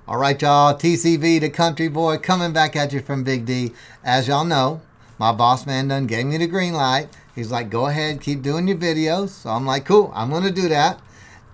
All right, y'all. TCB, the country boy, coming back at you from Big D. As y'all know, my boss man done gave me the green light. He's like, go ahead, keep doing your videos. So I'm like, cool, I'm going to do that.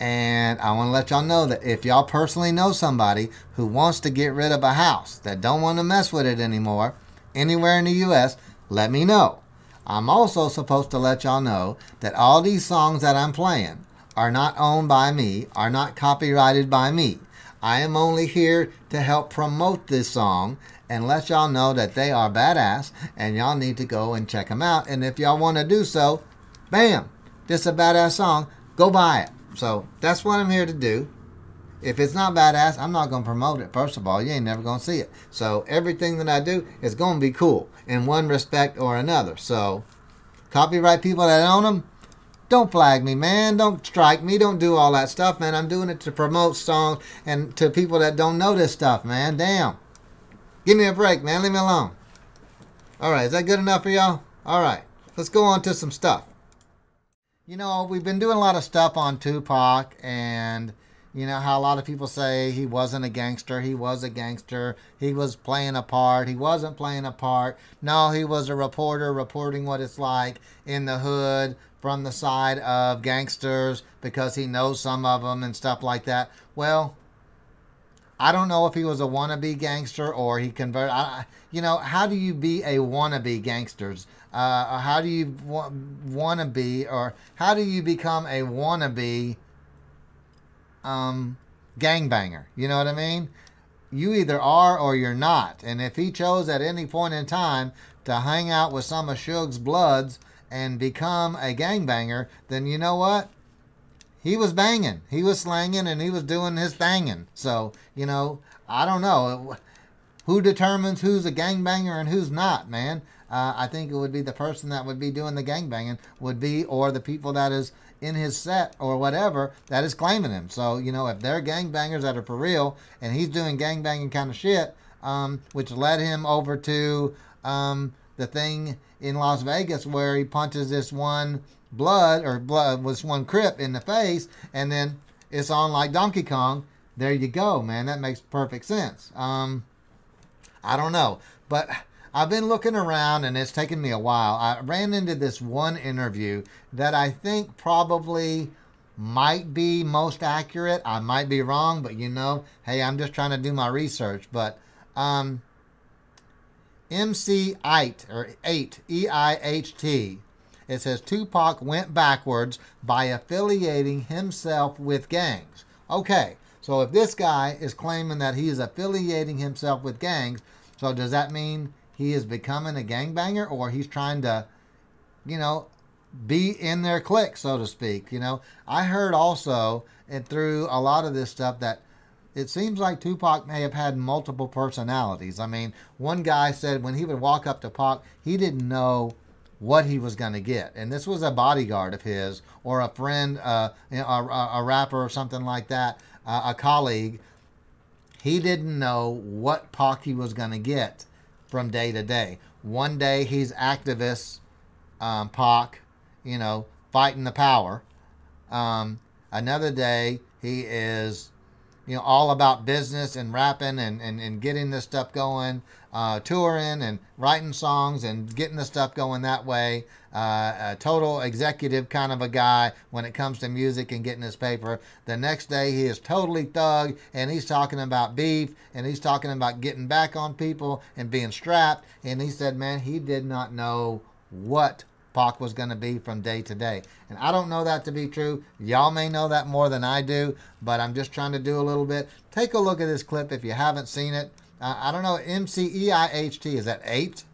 And I want to let y'all know that if y'all personally know somebody who wants to get rid of a house, that don't want to mess with it anymore, anywhere in the U.S., let me know. I'm also supposed to let y'all know that all these songs that I'm playing are not owned by me, are not copyrighted by me. I am only here to help promote this song and let y'all know that they are badass and y'all need to go and check them out. And if y'all want to do so, bam, this is a badass song, go buy it. So that's what I'm here to do. If it's not badass, I'm not going to promote it. First of all, you ain't never going to see it. So everything that I do is going to be cool in one respect or another. So copyright people that own them, don't flag me, man. Don't strike me. Don't do all that stuff, man. I'm doing it to promote songs and to people that don't know this stuff, man. Damn. Give me a break, man. Leave me alone. All right. Is that good enough for y'all? All right. Let's go on to some stuff. You know, we've been doing a lot of stuff on Tupac, and you know how a lot of people say he wasn't a gangster. He was a gangster. He was playing a part. He wasn't playing a part. No, he was a reporter reporting what it's like in the hood from the side of gangsters because he knows some of them and stuff like that. Well, I don't know if he was a wannabe gangster or he converted. You know, how do you be a wannabe gangsters? How do you wannabe, or how do you become a wannabe gangbanger? You know what I mean? You either are or you're not. And if he chose at any point in time to hang out with some of Suge's Bloods and become a gangbanger, then you know what? He was banging, he was slanging, and he was doing his thanging. So, you know, I don't know. Who determines who's a gangbanger and who's not, man? I think it would be the person that would be doing the gangbanging would be, or the people that is in his set or whatever that is claiming him. So, you know, if they're gangbangers that are for real and he's doing gangbanging kind of shit, which led him over to the thing in Las Vegas where he punches this one was one Crip in the face, and then it's on like Donkey Kong. There you go, man. That makes perfect sense. I don't know, but I've been looking around and it's taken me a while. I ran into this one interview that I think probably might be most accurate. I might be wrong, but you know, hey, I'm just trying to do my research. But MC Eiht, or Eiht, E-I-H-T, it says Tupac went backwards by affiliating himself with gangs. Okay, so if this guy is claiming that he is affiliating himself with gangs, so does that mean he is becoming a gangbanger, or he's trying to, you know, be in their clique, so to speak? You know, I heard also, and through a lot of this stuff, that it seems like Tupac may have had multiple personalities. I mean, one guy said when he would walk up to Pac, he didn't know what he was going to get. And this was a bodyguard of his, or a friend, you know, a rapper or something like that, a colleague. He didn't know what Pac he was going to get from day to day. One day he's activist Pac, you know, fighting the power. Another day he is, you know, all about business and rapping and getting this stuff going, touring and writing songs and getting the stuff going that way. A total executive kind of a guy when it comes to music and getting his paper. The next day he is totally thug and he's talking about beef and he's talking about getting back on people and being strapped. And he said, man, he did not know what Pac was going to be from day to day. And I don't know that to be true. Y'all may know that more than I do, but I'm just trying to do a little bit. Take a look at this clip if you haven't seen it. I don't know, M-C-E-I-H-T, is that Eiht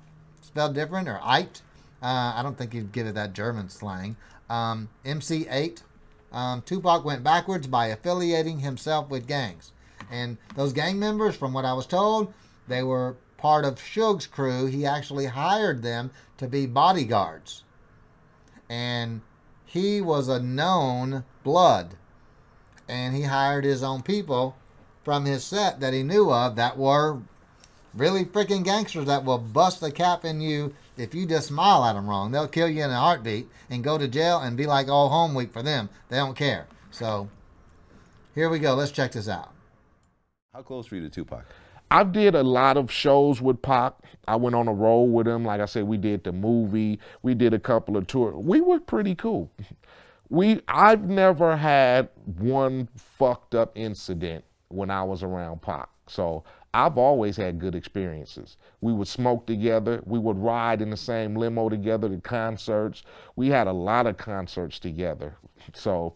spelled different, or Eiht? I don't think you'd give it that German slang. MC Eiht. Tupac went backwards by affiliating himself with gangs. And those gang members, from what I was told, they were part of Suge's crew. He actually hired them to be bodyguards. And he was a known blood. And he hired his own people from his set that he knew of that were really freaking gangsters that will bust the cap in you if you just smile at them wrong. They'll kill you in a heartbeat and go to jail and be like all home week for them. They don't care. So here we go. Let's check this out. How close were you to Tupac? I did a lot of shows with Pac. I went on a road with him. Like I said, we did the movie. We did a couple of tours. We were pretty cool. I've never had one fucked up incident when I was around Pac. So I've always had good experiences. We would smoke together. We would ride in the same limo together to concerts. We had a lot of concerts together. So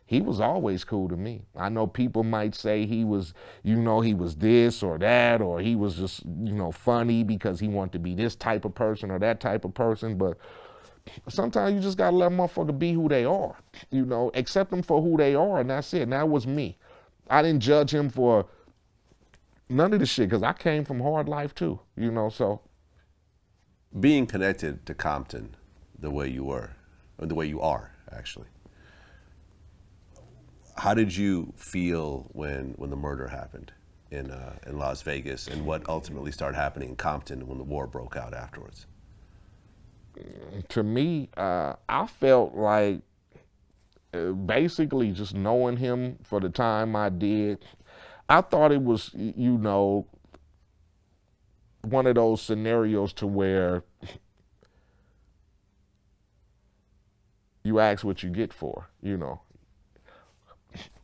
he was always cool to me. I know people might say he was, he was this or that, or he was just, funny because he wanted to be this type of person or that type of person. But sometimes you just gotta let a motherfucker be who they are, accept them for who they are, and that's it. And that was me. I didn't judge him for none of the shit because I came from hard life too, so. Being connected to Compton the way you were, or the way you are, actually, how did you feel when the murder happened in Las Vegas, and what ultimately started happening in Compton when the war broke out afterwards? To me, I felt like basically just knowing him for the time I did, I thought it was, one of those scenarios to where you ask what you get for,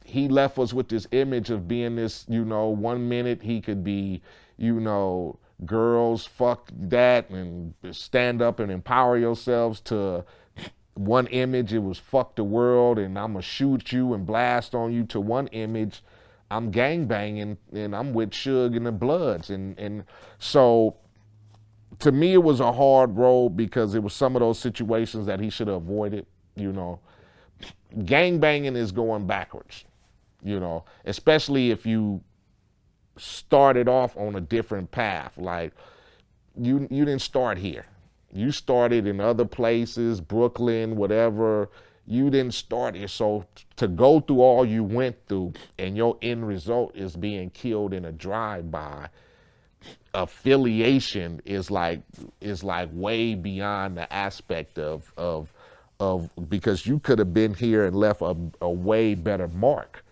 He left us with this image of being this, 1 minute he could be, girls, fuck that, and stand up and empower yourselves, to one image, it was fuck the world and I'm gonna shoot you and blast on you, to one image, I'm gangbanging and I'm with Suge and the Bloods. And so to me, it was a hard road because it was some of those situations that he should have avoided, Gangbanging is going backwards, especially if you started off on a different path. Like you didn't start here. You started in other places, Brooklyn, whatever. You didn't start here. So to go through all you went through and your end result is being killed in a drive-by, affiliation is like way beyond the aspect of because you could have been here and left a way better mark,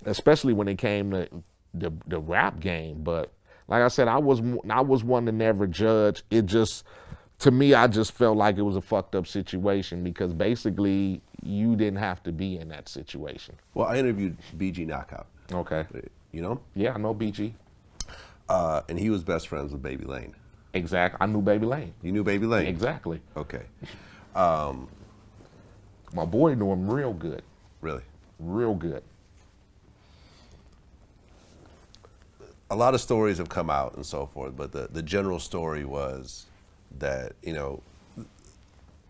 especially when it came to the rap game. But like I said, I was one to never judge. It just, to me, I just felt like it was a fucked up situation because basically you didn't have to be in that situation. Well, I interviewed BG Knockout. Okay. You know? Yeah, I know BG. And he was best friends with Baby Lane. Exactly. I knew Baby Lane. You knew Baby Lane? Exactly. Okay. My boy knew him real good. Really? Real good. A lot of stories have come out and so forth, but the general story was that,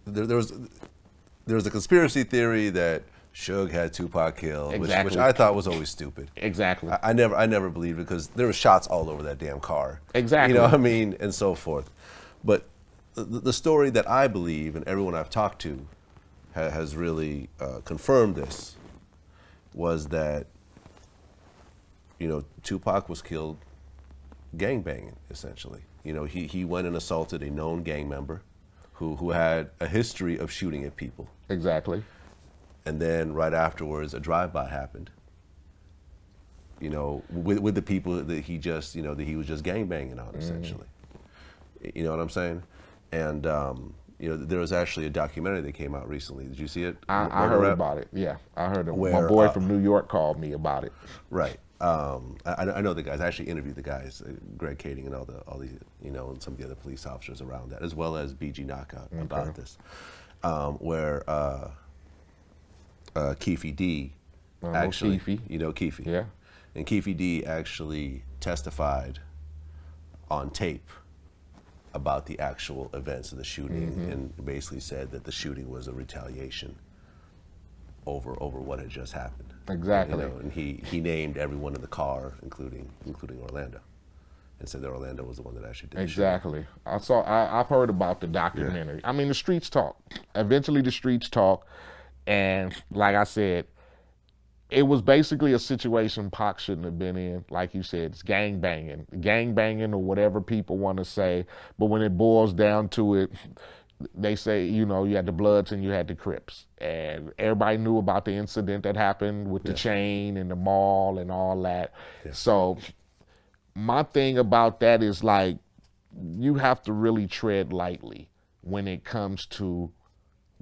there was a conspiracy theory that Suge had Tupac killed, Exactly. which I thought was always stupid. Exactly. I never believed it because there were shots all over that damn car. Exactly. You know what I mean? And so forth. But the story that I believe, and everyone I've talked to has really confirmed this, was that, Tupac was killed gangbanging, essentially. He went and assaulted a known gang member who had a history of shooting at people. Exactly. And then right afterwards, a drive-by happened, with the people that he just, that he was just gangbanging on, essentially. You know what I'm saying? And, there was actually a documentary that came out recently. Did you see it? I heard about it. Yeah, I heard it. Where, my boy from New York called me about it. Right. I know the guys. I actually interviewed the guys, Greg Kading and all the and some of the other police officers around that, as well as BG Knockout about this, where Keefe D actually, Keefe. Yeah. And Keefe D actually testified on tape about the actual events of the shooting, and basically said that the shooting was a retaliation over what had just happened. Exactly. And he named everyone in the car, including Orlando, and said that Orlando was the one that actually did Exactly. I've heard about the documentary. Yeah. I mean, the streets talk. Eventually the streets talk. And like I said, it was basically a situation Pac shouldn't have been in. Like you said, it's gangbanging or whatever people want to say. But when it boils down to it, they say, you know, you had the Bloods and you had the Crips. And everybody knew about the incident that happened with the chain and the mall and all that. Yeah. So my thing about that is, like, you have to really tread lightly when it comes to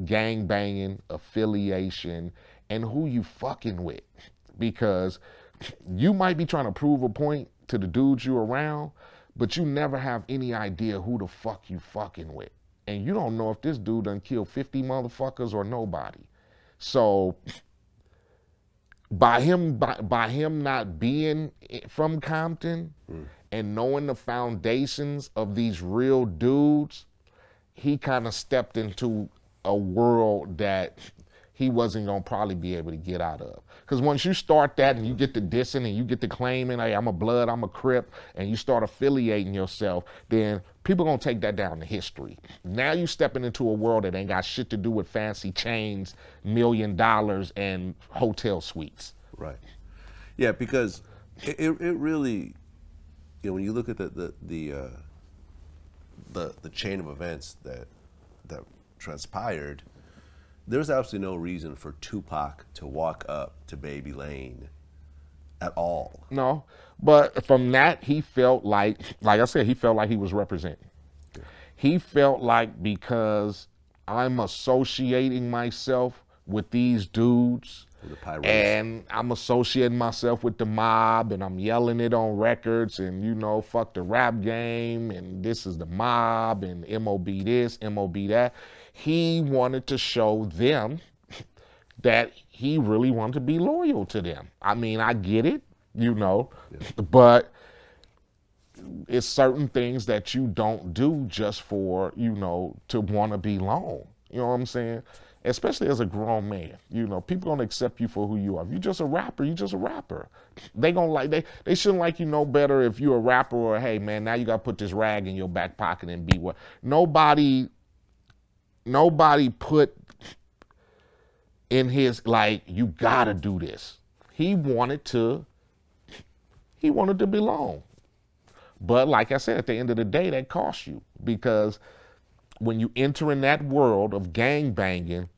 gang banging, affiliation, and who you fucking with. Because you might be trying to prove a point to the dudes you around, but you never have any idea who the fuck you fucking with. And you don't know if this dude done killed 50 motherfuckers or nobody. So by him not being from Compton and knowing the foundations of these real dudes, he kind of stepped into a world that he wasn't gonna probably be able to get out of. Because once you start that and you get to dissing and you get to claiming, hey, I'm a Blood, I'm a Crip, and you start affiliating yourself, then people gonna take that down to history. Now you stepping into a world that ain't got shit to do with fancy chains, $1 million, and hotel suites. Right. Yeah, because it really, you know, when you look at the chain of events that transpired, there's absolutely no reason for Tupac to walk up to Baby Lane at all. No, but from that, he felt like I said, he felt like he was representing. Yeah. He felt like, because I'm associating myself with these dudes, and I'm associating myself with the mob, and I'm yelling it on records, and, you know, fuck the rap game, and this is the mob, and MOB this, MOB that. He wanted to show them that he really wanted to be loyal to them. I mean, I get it, you know, but it's certain things that you don't do just for, you know, to want to belong. You know what I'm saying? Especially as a grown man, you know, people gonna accept you for who you are. If you're just a rapper, you're just a rapper. They gonna like, they shouldn't like you no better if you're a rapper, or, hey man, now you gotta put this rag in your back pocket and be what. Nobody put in his, like, you gotta do this. He wanted to belong. But like I said, at the end of the day, that costs you, because when you enter in that world of gang banging,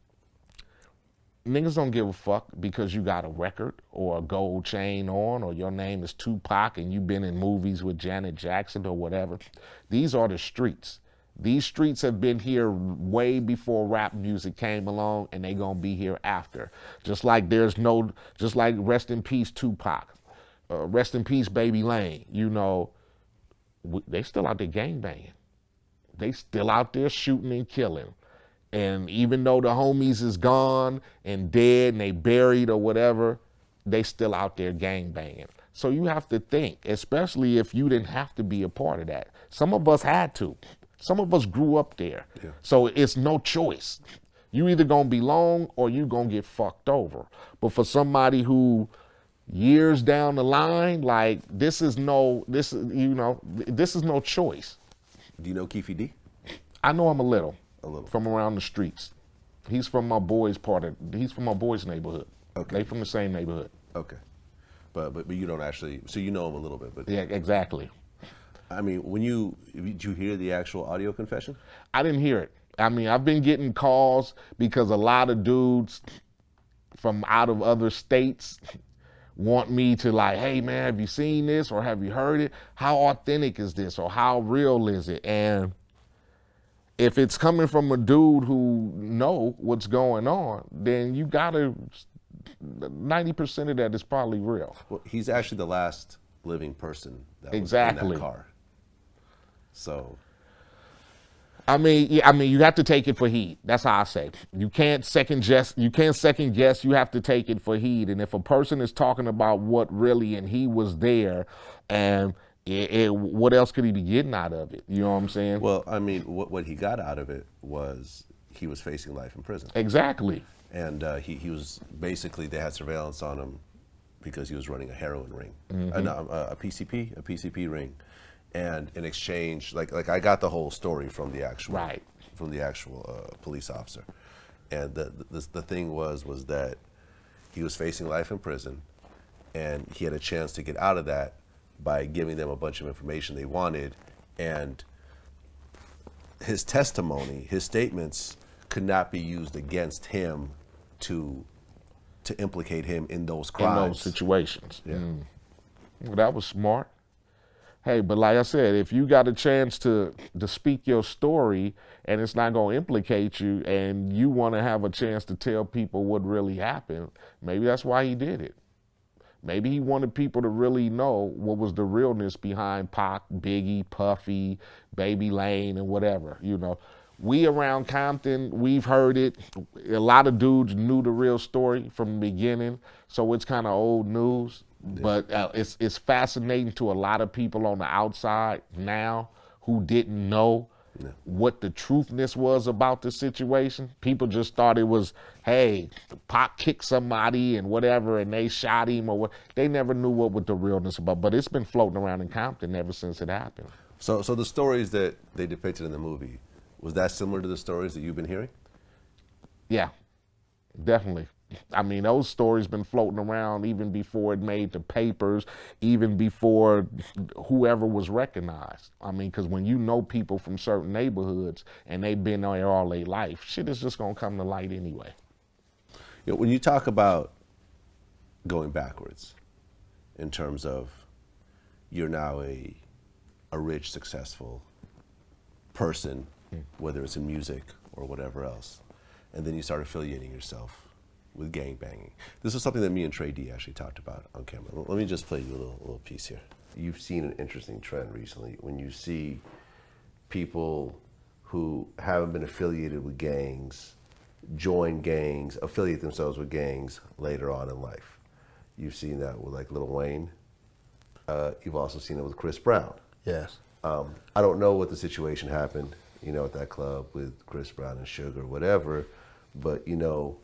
niggas don't give a fuck because you got a record or a gold chain on, or your name is Tupac and you've been in movies with Janet Jackson or whatever. These are the streets. These streets have been here way before rap music came along, and they gonna be here after. Just like rest in peace Tupac, rest in peace Baby Lane. You know, they still out there gang banging. They still out there shooting and killing. And even though the homies is gone and dead and they buried or whatever, they still out there gang banging. So you have to think, especially if you didn't have to be a part of that. Some of us had to. Some of us grew up there. Yeah. So it's no choice. You either gonna belong or you gonna get fucked over. But for somebody who years down the line, like, this is no choice. Do you know Keefe D? I know him a little. A little. From around the streets. He's from my boys' neighborhood. Okay. They from the same neighborhood. Okay. But you don't actually, so you know him a little bit, but. Yeah, exactly. I mean, did you hear the actual audio confession? I didn't hear it. I mean, I've been getting calls because a lot of dudes from out of other states want me to, like, hey man, have you seen this or have you heard it? How authentic is this, or how real is it? And if it's coming from a dude who know what's going on, then you gotta, 90% of that is probably real. Well, he's actually the last living person that was in that car. So, I mean, you have to take it for heed. That's how I say. You can't second guess. You have to take it for heed. And if a person is talking about what really, and he was there, and what else could he be getting out of it? You know what I'm saying? Well, I mean, what he got out of it was he was facing life in prison. Exactly. And he was basically, they had surveillance on him because he was running a heroin ring, a PCP ring. And in exchange, like I got the whole story from the actual police officer, and the thing was that he was facing life in prison, and he had a chance to get out of that by giving them a bunch of information they wanted, and his testimony, his statements could not be used against him to implicate him in those crimes. In those situations. Yeah. Well, that was smart. Hey, but like I said, if you got a chance to speak your story and it's not going to implicate you and you want to have a chance to tell people what really happened, maybe that's why he did it. Maybe he wanted people to really know what was the realness behind Pac, Biggie, Puffy, Baby Lane, and whatever, you know. We around Compton, we've heard it. A lot of dudes knew the real story from the beginning, so it's kind of old news. Yeah. But it's fascinating to a lot of people on the outside now who didn't know what the truthness was about the situation. People just thought it was, hey, Pac kicked somebody and whatever, and they shot him or what. They never knew what was the realness about. But it's been floating around in Compton ever since it happened. So the stories that they depicted in the movie, was that similar to the stories that you've been hearing? Yeah, definitely. I mean, those stories been floating around even before it made the papers, even before whoever was recognized. I mean, because when you know people from certain neighborhoods and they've been there all their life, shit is just going to come to light anyway. You know, when you talk about going backwards in terms of you're now a rich, successful person, whether it's in music or whatever else, and then you start affiliating yourself with gangbanging. This is something that me and Trey D actually talked about on camera. Let me just play you a little piece here. You've seen an interesting trend recently when you see people who haven't been affiliated with gangs join gangs, affiliate themselves with gangs later on in life. You've seen that with like Lil Wayne. You've also seen it with Chris Brown. Yes. I don't know what the situation happened, you know, at that club with Chris Brown and Sugar, whatever, but you know,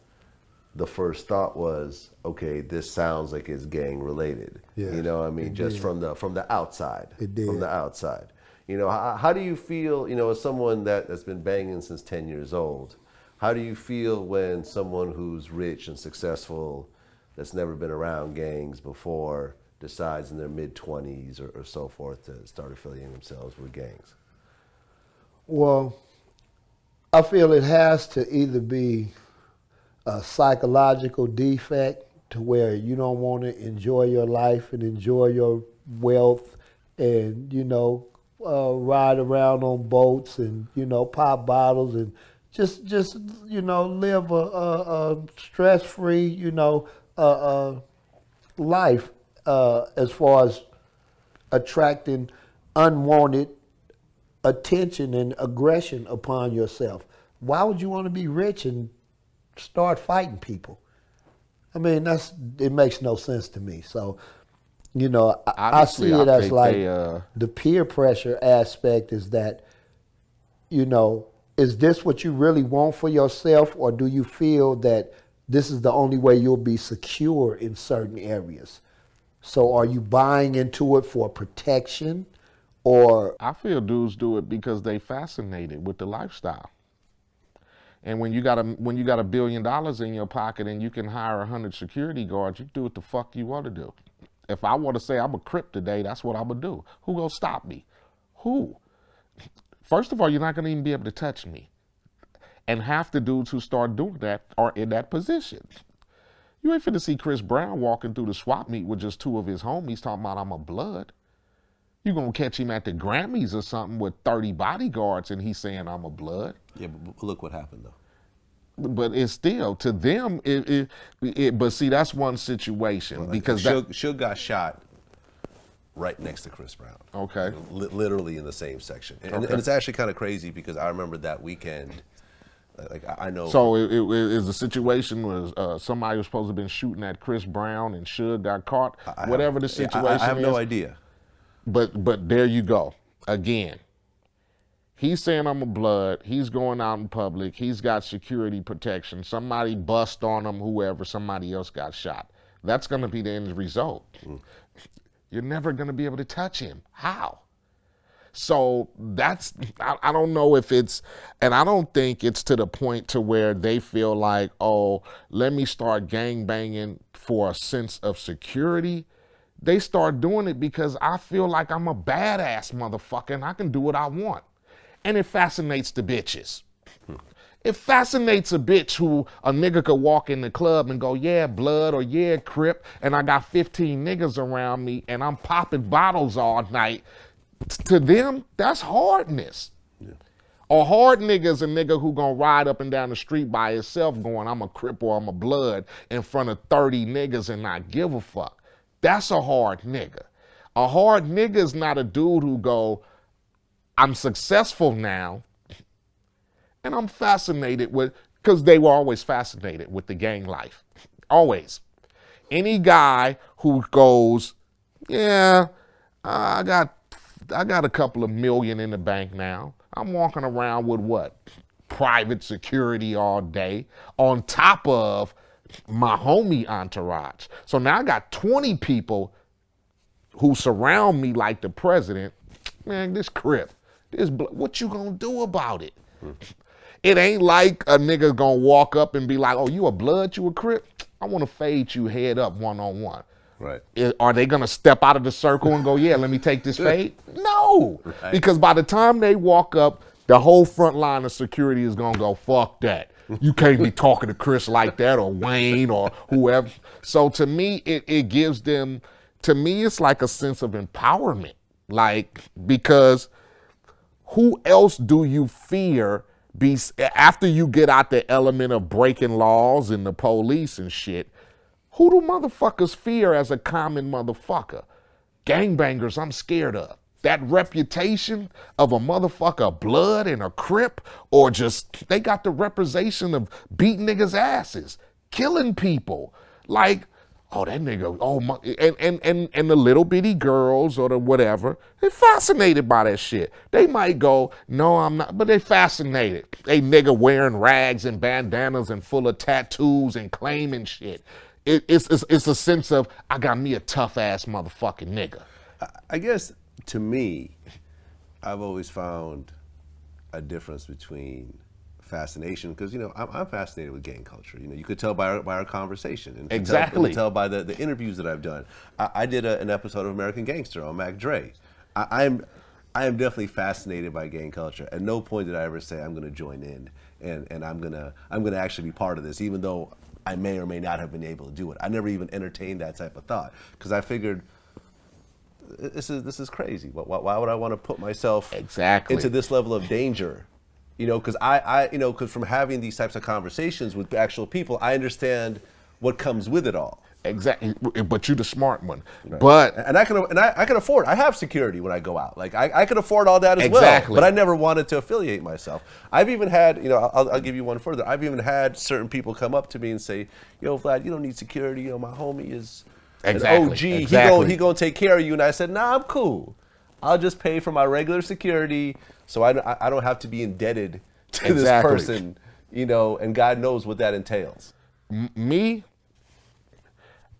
the first thought was, okay, this sounds like it's gang related. Yes, you know what I mean? Just from the outside. It did. From the outside. You know, how do you feel, you know, as someone that's been banging since 10 years old, how do you feel when someone who's rich and successful, that's never been around gangs before, decides in their mid-20s or so forth to start affiliating themselves with gangs? Well, I feel it has to either be a psychological defect to where you don't want to enjoy your life and enjoy your wealth and, you know, ride around on boats and, you know, pop bottles and just you know, live a stress-free, you know, life as far as attracting unwanted attention and aggression upon yourself. Why would you want to be rich and start fighting people? I mean, it makes no sense to me. So, you know, I see it as like the peer pressure aspect is that, you know, is this what you really want for yourself, or do you feel that this is the only way you'll be secure in certain areas? So are you buying into it for protection, or? I feel dudes do it because they fascinated with the lifestyle. And when you got $1 billion in your pocket and you can hire 100 security guards, you do what the fuck you want to do. If I want to say I'm a Crip today, that's what I'm gonna do. Who gonna stop me? Who? First of all, you're not gonna even be able to touch me. And half the dudes who start doing that are in that position. You ain't finna see Chris Brown walking through the swap meet with just 2 of his homies talking about I'm a blood. You're gonna catch him at the Grammys or something with 30 bodyguards and he's saying I'm a blood. Yeah, but look what happened though. But it's still, to them, but see, that's one situation. Well, like because Suge got shot right next to Chris Brown. Okay. Literally in the same section. And, okay. And it's actually kind of crazy because I remember that weekend, like I know. So it is the situation was somebody was supposed to have been shooting at Chris Brown and Suge got caught. Whatever the situation is. I have no idea. But there you go. Again. He's saying I'm a blood. He's going out in public. He's got security protection. Somebody bust on him, whoever, somebody else got shot. That's going to be the end result. You're never going to be able to touch him. How? So that's, I don't know if it's, and I don't think it's to the point to where they feel like, oh, let me start gangbanging for a sense of security. They start doing it because I feel like I'm a badass motherfucker and I can do what I want. and it fascinates the bitches. It fascinates a bitch who a nigga could walk in the club and go, yeah, blood, or yeah, Crip, and I got 15 niggas around me and I'm popping bottles all night. To them, that's hardness. Yeah. A hard nigga is a nigga who gonna ride up and down the street by himself going, I'm a Crip or I'm a blood in front of 30 niggas and not give a fuck. That's a hard nigga. A hard nigga is not a dude who go, I'm successful now, and I'm fascinated with, because they were always fascinated with the gang life. Always. Any guy who goes, yeah, I got a couple of million in the bank now. I'm walking around with what? Private security all day on top of my homie entourage. So now I got 20 people who surround me like the president. Man, this Crip, what you gonna do about it? It ain't like a nigga gonna walk up and be like, oh, you a blood, you a Crip? I wanna fade you head up one-on-one. Right. Are they gonna step out of the circle and go, yeah, let me take this fade? No, right. Because by the time they walk up, the whole front line of security is gonna go, fuck that. You can't be talking to Chris like that, or Wayne, or whoever. So to me, it gives them, to me, it's like a sense of empowerment. Like, because who else do you fear after you get out the element of breaking laws and the police and shit? Who do motherfuckers fear as a common motherfucker? Gangbangers I'm scared of. That reputation of a motherfucker blood and a Crip, or just, they got the representation of beating niggas' asses, killing people. Like, oh, that nigga, oh my, and the little bitty girls or the whatever, they're fascinated by that shit. They might go, no, I'm not, but they fascinated. They nigga wearing rags and bandanas and full of tattoos and claiming shit. It's a sense of, I got me a tough ass motherfucking nigga. I guess to me, I've always found a difference between fascination, because you know I'm fascinated with gang culture. You know, you could tell by our conversation, and exactly. You could tell by the interviews that I've done. I did an episode of American Gangster on Mac Dre. I am definitely fascinated by gang culture. At no point did I ever say I'm going to join in and I'm gonna actually be part of this, even though I may or may not have been able to do it. I never even entertained that type of thought, because I figured this is crazy. Why would I want to put myself into this level of danger? You know, because because from having these types of conversations with actual people, I understand what comes with it all. Exactly, but you're the smart one. Right. But I can afford. I have security when I go out. Like I can afford all that as exactly. well. But I never wanted to affiliate myself. I've even had, you know, I'll give you one further. I've even had certain people come up to me and say, "Yo, Vlad, you don't need security. You know, my homie is exactly. an OG. Exactly. He gonna take care of you." And I said, "Nah, I'm cool. I'll just pay for my regular security, so I don't have to be indebted to this person, you know, and God knows what that entails." Me,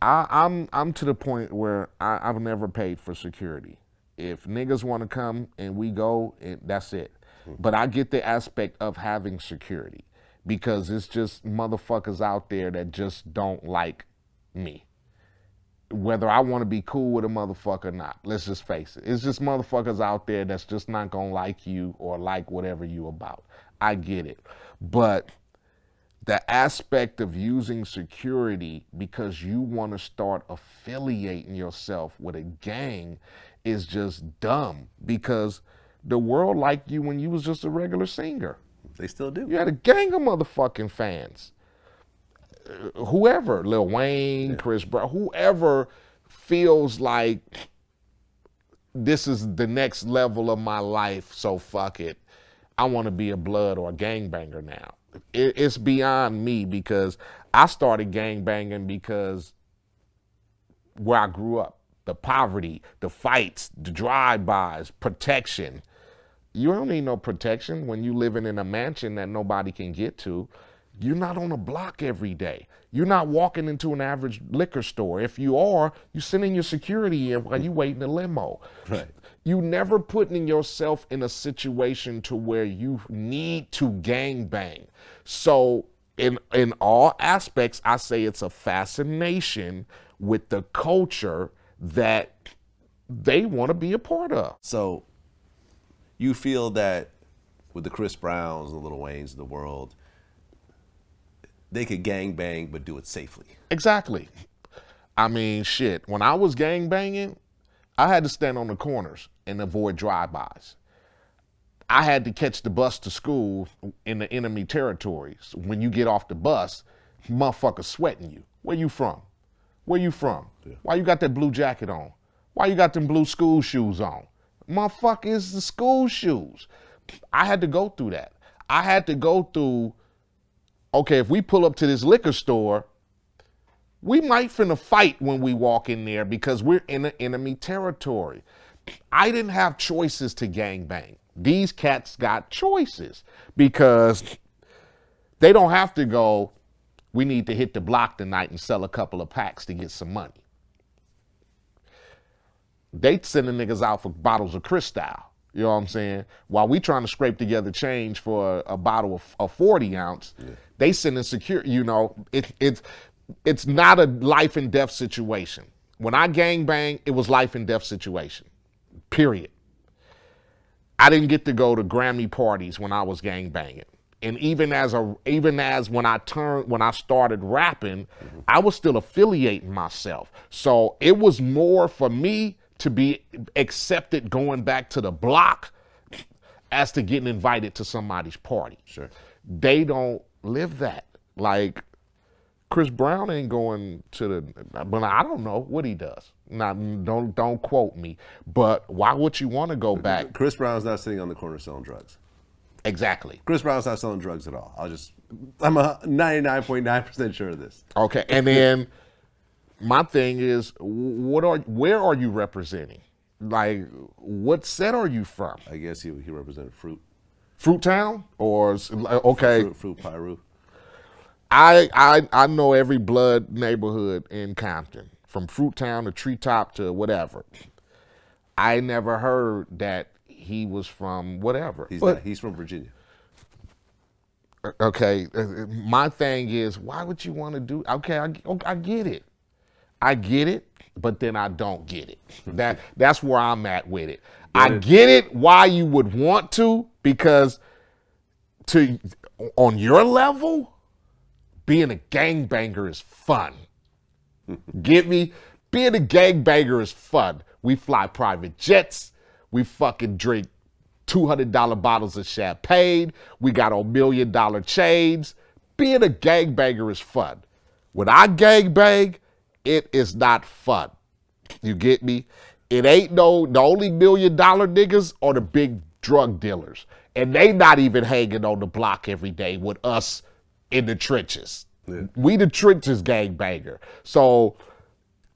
I'm to the point where I've never paid for security. If niggas want to come and we go, that's it. But I get the aspect of having security, because it's just motherfuckers out there that just don't like me. Whether I want to be cool with a motherfucker or not, let's just face it. It's just motherfuckers out there that's just not gonna like you or like whatever you about. I get it. But the aspect of using security because you want to start affiliating yourself with a gang is just dumb, because the world liked you when you was just a regular singer. They still do. You had a gang of motherfucking fans. Whoever, Lil Wayne, yeah. Chris Brown, whoever feels like this is the next level of my life, so fuck it. I want to be a blood or a gangbanger now. It's beyond me, because I started gangbanging because where I grew up, the poverty, the fights, the drive-bys, protection. You don't need no protection when you living in a mansion that nobody can get to. You're not on a block every day. You're not walking into an average liquor store. If you are, you sending your security in while you waiting a limo. Right. You never putting yourself in a situation to where you need to gangbang. So in all aspects, I say it's a fascination with the culture that they want to be a part of. So you feel that with the Chris Browns and the Lil Waynes of the world, they could gang bang but do it safely. Exactly. I mean, shit. When I was gang banging, I had to stand on the corners and avoid drive-bys. I had to catch the bus to school in the enemy territories. When you get off the bus, motherfuckers sweating you. Where you from? Where you from? Yeah. Why you got that blue jacket on? Why you got them blue school shoes on? Motherfucker, it's the school shoes. I had to go through that. I had to go through, okay, if we pull up to this liquor store, we might finna fight when we walk in there because we're in the enemy territory. I didn't have choices to gangbang. These cats got choices because they don't have to go, we need to hit the block tonight and sell a couple of packs to get some money. They sending niggas out for bottles of Cristal. You know what I'm saying? While we trying to scrape together change for a bottle of 40 ounce, they sending security, you know, it's not a life and death situation. When I gangbang, it was life and death situation, period. I didn't get to go to Grammy parties when I was gangbanging. And even as when I started rapping, I was still affiliating myself. So it was more for me to be accepted going back to the block as to getting invited to somebody's party. Sure. They don't live that. Like, Chris Brown ain't going to the, but I don't know what he does. Now, don't quote me, but why would you want to go back? Chris Brown's not sitting on the corner selling drugs. Exactly. Chris Brown's not selling drugs at all. I'm a 99.9% sure of this. Okay, and then my thing is, where are you representing? Like, what set are you from? I guess he represented Fruit. Fruit Town, or okay, Fruit Pyru. I know every blood neighborhood in Compton, from Fruit Town to Treetop to whatever. I never heard that he was from whatever. He's from Virginia. Okay, my thing is, why would you want to do? Okay, I get it. I get it, but then I don't get it. That's where I'm at with it. I get it why you would want to, because on your level, being a gangbanger is fun. Get me? Being a gangbanger is fun. We fly private jets. We fucking drink $200 bottles of champagne. We got on $1 million chains. Being a gangbanger is fun. When I gangbang, it is not fun. You get me? It ain't the only $1 million niggas are the big drug dealers. And they not even hanging on the block every day with us in the trenches. Yeah. We the trenches gangbanger. So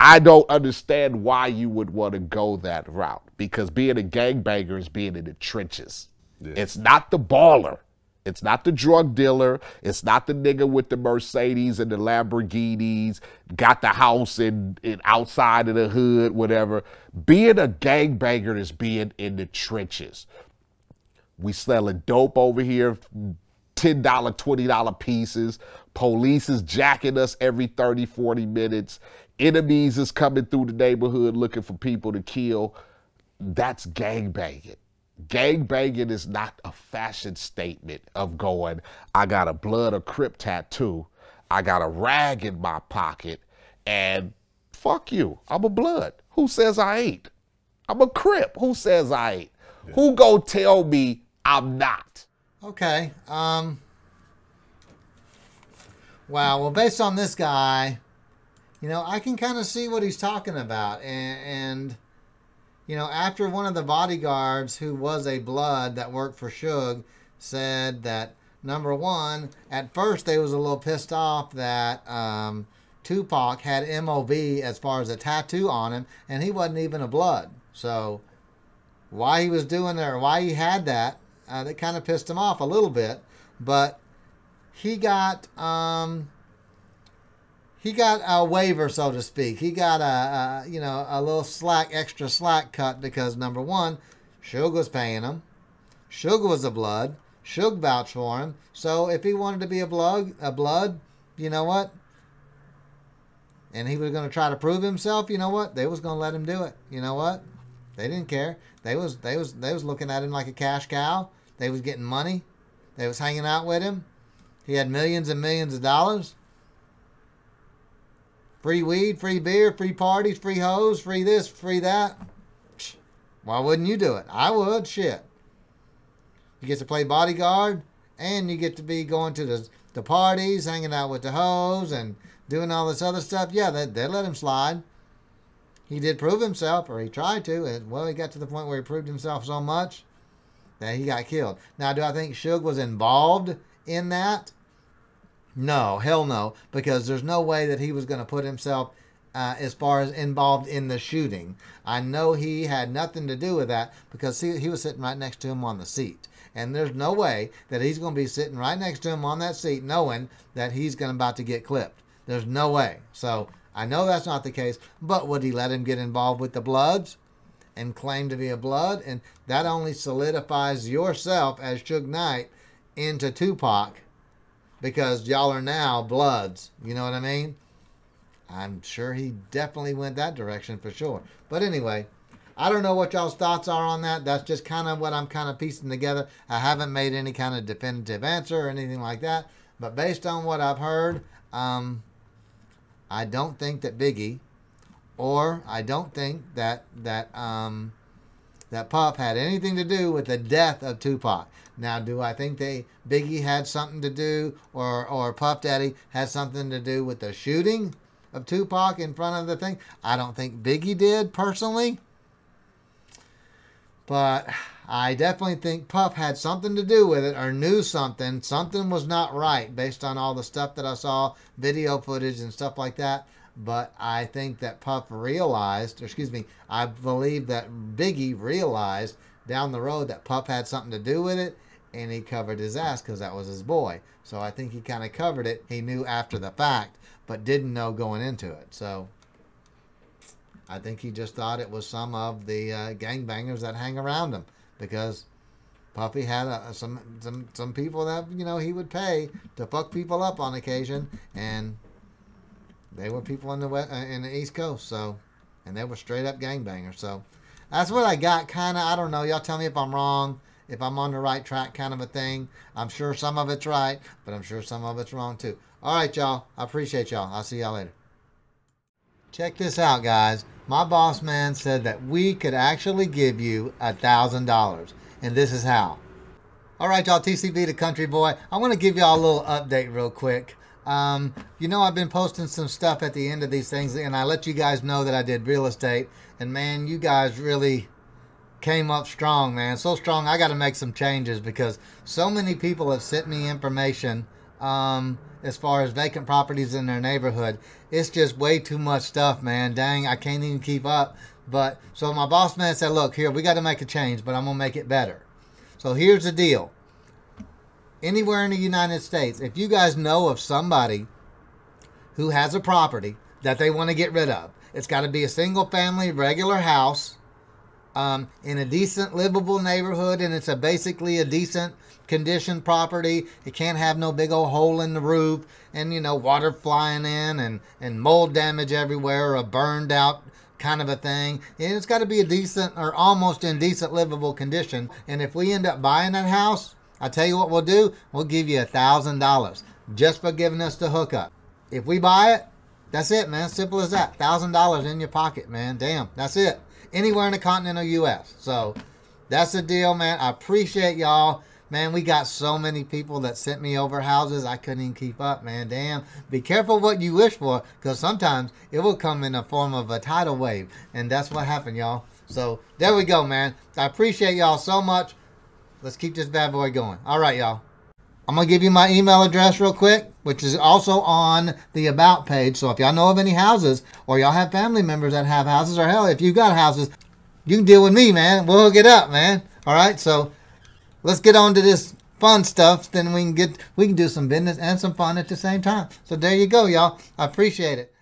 I don't understand why you would want to go that route, because being a gangbanger is being in the trenches. Yeah. It's not the baller. It's not the drug dealer. It's not the nigga with the Mercedes and the Lamborghinis, got the house in outside of the hood, whatever. Being a gangbanger is being in the trenches. We selling dope over here, $10, $20 pieces. Police is jacking us every 30, 40 minutes. Enemies is coming through the neighborhood looking for people to kill. That's gangbanging. Gangbanging is not a fashion statement of going, I got a blood or Crip tattoo, I got a rag in my pocket, and fuck you, I'm a blood. Who says I ain't? I'm a Crip. Who says I ain't? Yeah. Who go tell me I'm not? Okay. Wow. Well, based on this guy, you know, I can kind of see what he's talking about. And you know, after one of the bodyguards who was a blood that worked for Suge said that, number one, at first they was a little pissed off that Tupac had MOB as far as a tattoo on him, and he wasn't even a blood. So why he was doing that, or why he had that, that kind of pissed him off a little bit. But he got a waiver, so to speak. He got a little extra slack cut because, number one, Suge was paying him. Suge was a blood. Suge vouched for him. So if he wanted to be a blood, you know what? And he was going to try to prove himself, you know what? They was going to let him do it. You know what? They didn't care. They was looking at him like a cash cow. They was getting money. They was hanging out with him. He had millions and millions of dollars. Free weed, free beer, free parties, free hoes, free this, free that. Why wouldn't you do it? I would. Shit. You get to play bodyguard, and you get to be going to the parties, hanging out with the hoes, and doing all this other stuff. Yeah, they let him slide. He did prove himself, or he tried to. And, well, he got to the point where he proved himself so much that he got killed. Now, do I think Suge was involved in that? No, hell no, because there's no way that he was going to put himself as far as involved in the shooting. I know he had nothing to do with that because he was sitting right next to him on the seat. And there's no way that he's going to be sitting right next to him on that seat knowing that he's about to get clipped. There's no way. So I know that's not the case, but would he let him get involved with the Bloods and claim to be a Blood? And that only solidifies yourself as Suge Knight into Tupac because y'all are now Bloods. You know what I mean? I'm sure he definitely went that direction for sure. But anyway, I don't know what y'all's thoughts are on that. That's just kind of what I'm kind of piecing together. I haven't made any kind of definitive answer or anything like that. But based on what I've heard, I don't think that Biggie, or I don't think that Puff had anything to do with the death of Tupac. Now, do I think Biggie had something to do, or Puff Daddy had something to do with the shooting of Tupac in front of the thing? I don't think Biggie did personally, but I definitely think Puff had something to do with it, or knew something. Something was not right based on all the stuff that I saw, video footage and stuff like that. But I think that Puff realized, or excuse me, I believe that Biggie realized down the road that Puff had something to do with it, and he covered his ass because that was his boy. So I think he kind of covered it. He knew after the fact, but didn't know going into it. So I think he just thought it was some of the gangbangers that hang around him, because Puffy had some people that, you know, he would pay to fuck people up on occasion, and they were people in the East Coast, so, and they were straight up gangbangers. So that's what I got, kind of. I don't know. Y'all tell me if I'm wrong, if I'm on the right track, kind of a thing. I'm sure some of it's right, but I'm sure some of it's wrong too. All right, y'all. I appreciate y'all. I'll see y'all later. Check this out, guys. My boss man said that we could actually give you $1,000, and this is how. All right, y'all. T.C.B. the Country Boy. I want to give y'all a little update real quick. You know, I've been posting some stuff at the end of these things, and I let you guys know that I did real estate, and man, you guys really came up strong, man. So strong, I got to make some changes because so many people have sent me information as far as vacant properties in their neighborhood. It's just way too much stuff, man. Dang, I can't even keep up. But so my boss man said, look, here, we got to make a change, but I'm going to make it better. So here's the deal. Anywhere in the United States, if you guys know of somebody who has a property that they want to get rid of, it's got to be a single family, regular house, in a decent, livable neighborhood, and it's basically a decent condition property. It can't have no big old hole in the roof and, you know, water flying in and mold damage everywhere, or a burned out kind of a thing. And it's got to be a decent or almost in decent livable condition. And if we end up buying that house, I tell you what we'll do. We'll give you $1,000 just for giving us the hookup. If we buy it, that's it, man. Simple as that. $1,000 in your pocket, man. Damn, that's it. Anywhere in the continental U.S. So that's the deal, man. I appreciate y'all. Man, we got so many people that sent me over houses. I couldn't even keep up, man. Damn. Be careful what you wish for, because sometimes it will come in the form of a tidal wave. And that's what happened, y'all. So there we go, man. I appreciate y'all so much. Let's keep this bad boy going. All right, y'all. I'm going to give you my email address real quick, which is also on the About page. So if y'all know of any houses, or y'all have family members that have houses, or hell, if you got houses, you can deal with me, man. We'll hook it up, man. All right, so let's get on to this fun stuff. Then we can do some business and some fun at the same time. So there you go, y'all. I appreciate it.